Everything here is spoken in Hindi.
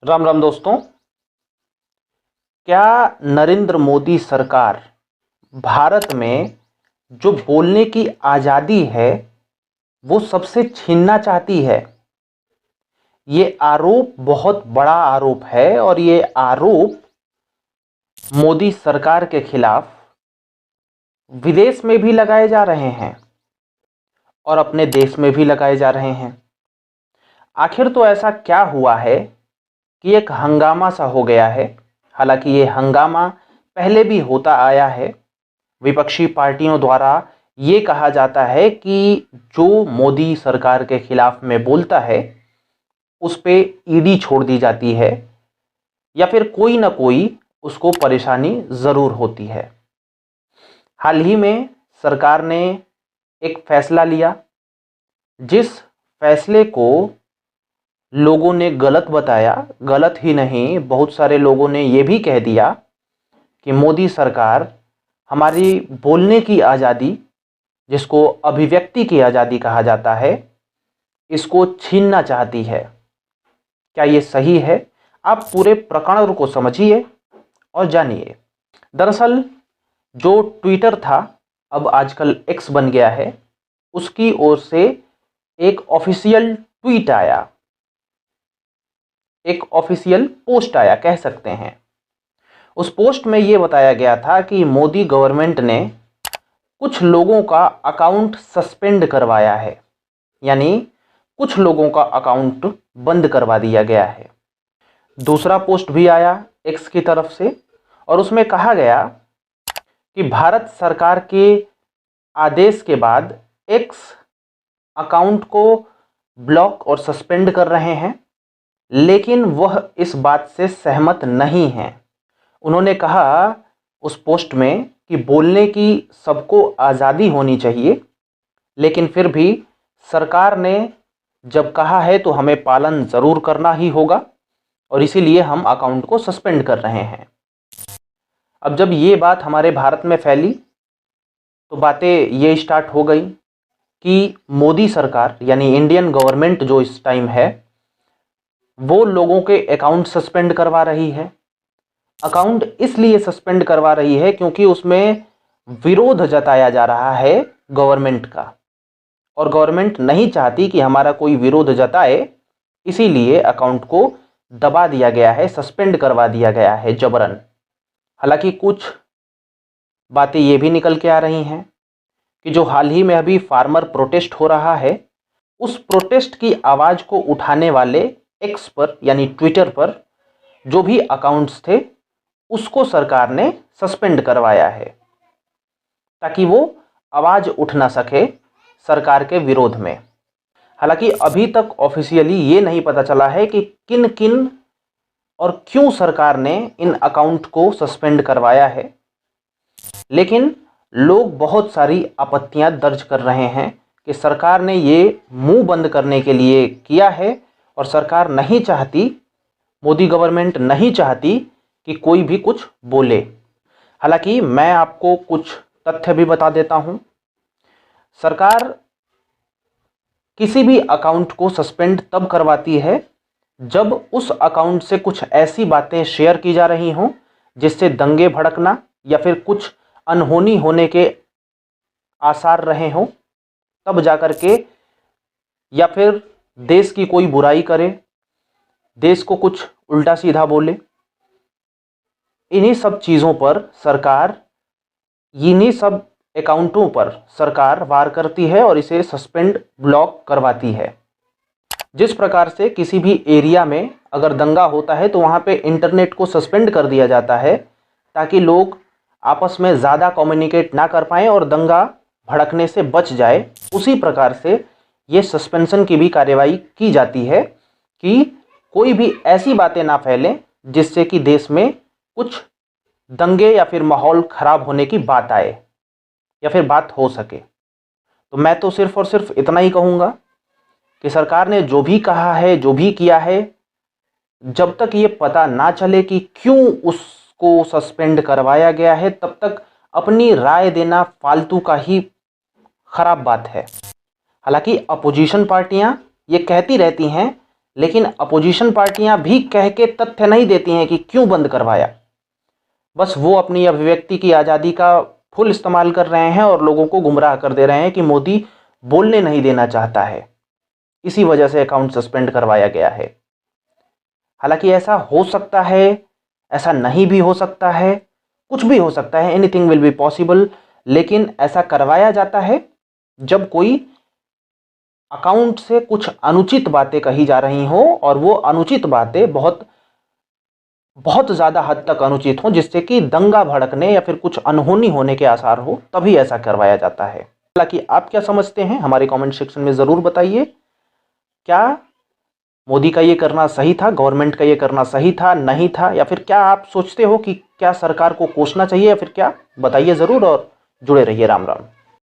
राम राम दोस्तों। क्या नरेंद्र मोदी सरकार भारत में जो बोलने की आज़ादी है वो सबसे छीनना चाहती है? ये आरोप बहुत बड़ा आरोप है और ये आरोप मोदी सरकार के खिलाफ विदेश में भी लगाए जा रहे हैं और अपने देश में भी लगाए जा रहे हैं। आखिर तो ऐसा क्या हुआ है कि एक हंगामा सा हो गया है? हालांकि ये हंगामा पहले भी होता आया है। विपक्षी पार्टियों द्वारा ये कहा जाता है कि जो मोदी सरकार के खिलाफ में बोलता है उस पे ईडी छोड़ दी जाती है या फिर कोई ना कोई उसको परेशानी ज़रूर होती है। हाल ही में सरकार ने एक फैसला लिया, जिस फैसले को लोगों ने गलत बताया। गलत ही नहीं, बहुत सारे लोगों ने ये भी कह दिया कि मोदी सरकार हमारी बोलने की आज़ादी, जिसको अभिव्यक्ति की आज़ादी कहा जाता है, इसको छीनना चाहती है। क्या ये सही है? आप पूरे प्रकरण को समझिए और जानिए। दरअसल जो ट्विटर था, अब आजकल एक्स बन गया है, उसकी ओर से एक ऑफिशियल ट्वीट आया, एक ऑफिशियल पोस्ट आया कह सकते हैं। उस पोस्ट में ये बताया गया था कि मोदी गवर्नमेंट ने कुछ लोगों का अकाउंट सस्पेंड करवाया है, यानी कुछ लोगों का अकाउंट बंद करवा दिया गया है। दूसरा पोस्ट भी आया एक्स की तरफ से और उसमें कहा गया कि भारत सरकार के आदेश के बाद एक्स अकाउंट को ब्लॉक और सस्पेंड कर रहे हैं, लेकिन वह इस बात से सहमत नहीं हैं। उन्होंने कहा उस पोस्ट में कि बोलने की सबको आज़ादी होनी चाहिए, लेकिन फिर भी सरकार ने जब कहा है तो हमें पालन ज़रूर करना ही होगा और इसीलिए हम अकाउंट को सस्पेंड कर रहे हैं। अब जब ये बात हमारे भारत में फैली तो बातें ये स्टार्ट हो गई कि मोदी सरकार यानी इंडियन गवर्नमेंट जो इस टाइम है वो लोगों के अकाउंट सस्पेंड करवा रही है। अकाउंट इसलिए सस्पेंड करवा रही है क्योंकि उसमें विरोध जताया जा रहा है गवर्नमेंट का, और गवर्नमेंट नहीं चाहती कि हमारा कोई विरोध जताए, इसीलिए अकाउंट को दबा दिया गया है, सस्पेंड करवा दिया गया है जबरन। हालांकि कुछ बातें ये भी निकल के आ रही हैं कि जो हाल ही में अभी फार्मर प्रोटेस्ट हो रहा है, उस प्रोटेस्ट की आवाज़ को उठाने वाले एक्स पर यानी ट्विटर पर जो भी अकाउंट्स थे उसको सरकार ने सस्पेंड करवाया है ताकि वो आवाज़ उठ ना सके सरकार के विरोध में। हालांकि अभी तक ऑफिशियली ये नहीं पता चला है कि किन किन और क्यों सरकार ने इन अकाउंट को सस्पेंड करवाया है, लेकिन लोग बहुत सारी आपत्तियां दर्ज कर रहे हैं कि सरकार ने ये मुंह बंद करने के लिए किया है और सरकार नहीं चाहती, मोदी गवर्नमेंट नहीं चाहती कि कोई भी कुछ बोले। हालांकि मैं आपको कुछ तथ्य भी बता देता हूं। सरकार किसी भी अकाउंट को सस्पेंड तब करवाती है जब उस अकाउंट से कुछ ऐसी बातें शेयर की जा रही हों जिससे दंगे भड़कना या फिर कुछ अनहोनी होने के आसार रहे हों, तब जाकर के, या फिर देश की कोई बुराई करे, देश को कुछ उल्टा सीधा बोले, इन्हीं सब चीज़ों पर सरकार, इन्हीं सब अकाउंटों पर सरकार वार करती है और इसे सस्पेंड ब्लॉक करवाती है। जिस प्रकार से किसी भी एरिया में अगर दंगा होता है तो वहाँ पे इंटरनेट को सस्पेंड कर दिया जाता है ताकि लोग आपस में ज़्यादा कम्युनिकेट ना कर पाएँ और दंगा भड़कने से बच जाए, उसी प्रकार से ये सस्पेंशन की भी कार्रवाई की जाती है कि कोई भी ऐसी बातें ना फैलें जिससे कि देश में कुछ दंगे या फिर माहौल ख़राब होने की बात आए या फिर बात हो सके। तो मैं तो सिर्फ़ और सिर्फ इतना ही कहूँगा कि सरकार ने जो भी कहा है, जो भी किया है, जब तक ये पता ना चले कि क्यों उसको सस्पेंड करवाया गया है, तब तक अपनी राय देना फालतू का ही ख़राब बात है। हालांकि अपोजिशन पार्टियां ये कहती रहती हैं, लेकिन अपोजिशन पार्टियां भी कह के तथ्य नहीं देती हैं कि क्यों बंद करवाया। बस वो अपनी अभिव्यक्ति की आज़ादी का फुल इस्तेमाल कर रहे हैं और लोगों को गुमराह कर दे रहे हैं कि मोदी बोलने नहीं देना चाहता है, इसी वजह से अकाउंट सस्पेंड करवाया गया है। हालांकि ऐसा हो सकता है, ऐसा नहीं भी हो सकता है, कुछ भी हो सकता है, एनीथिंग विल बी पॉसिबल। लेकिन ऐसा करवाया जाता है जब कोई अकाउंट से कुछ अनुचित बातें कही जा रही हो और वो अनुचित बातें बहुत बहुत ज़्यादा हद तक अनुचित हो, जिससे कि दंगा भड़कने या फिर कुछ अनहोनी होने के आसार हो, तभी ऐसा करवाया जाता है। हालांकि आप क्या समझते हैं हमारे कमेंट सेक्शन में ज़रूर बताइए। क्या मोदी का ये करना सही था, गवर्नमेंट का ये करना सही था, नहीं था, या फिर क्या आप सोचते हो कि क्या सरकार को कोसना चाहिए या फिर क्या? बताइए ज़रूर और जुड़े रहिए। राम राम।